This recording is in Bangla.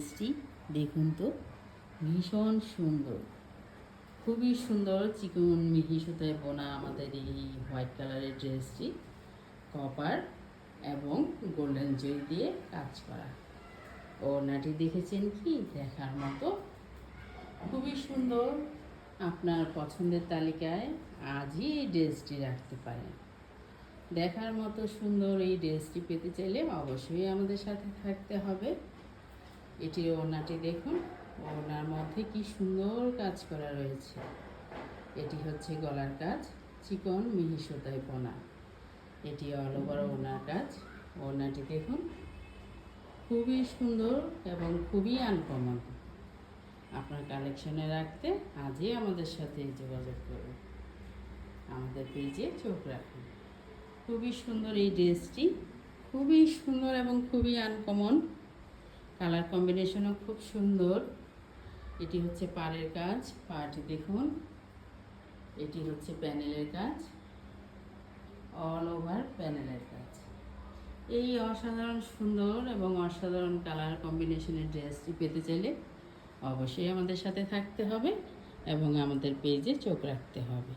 ড্রেসটি দেখুন তো, ভীষণ সুন্দর, খুবই সুন্দর। চিকন মিহি সুতায় বোনা আমাদের এই হোয়াইট কালারের ড্রেসটি কপার এবং গোল্ডেন জুয়েল দিয়ে কাজ করা। ওড়নাটি দেখেছেন কি, দেখার মতো, খুবই সুন্দর। আপনার পছন্দের তালিকায় আজই এই ড্রেসটি রাখতে পারেন। দেখার মতো সুন্দর এই ড্রেসটি পেতে চাইলে অবশ্যই আমাদের সাথে থাকতে হবে। এটির ওড়নাটি দেখুন, ওড়নার মধ্যে কি সুন্দর কাজ করা রয়েছে। এটি হচ্ছে গলার কাজ, চিকন মিহি সুতায় বোনা। এটি অল ওভার ওড়নার কাজ। ওড়নাটি দেখুন, খুবই সুন্দর এবং খুবই আনকমন। আপনার কালেকশনে রাখতে আজই আমাদের সাথে যোগাযোগ করুন, আমাদের পেজে চোখ রাখুন। খুবই সুন্দর এই ড্রেসটি, খুবই সুন্দর এবং খুবই আনকমন। কালার কম্বিনেশনও খুব সুন্দর। এটি হচ্ছে পাড়ের কাজ, পাড়টি দেখুন। এটি হচ্ছে প্যানেলের কাজ, অল ওভার প্যানেলের কাজ। এই অসাধারণ সুন্দর এবং অসাধারণ কালার কম্বিনেশনের ড্রেসটি পেতে চাইলে অবশ্যই আমাদের সাথে থাকতে হবে এবং আমাদের পেজে চোখ রাখতে হবে।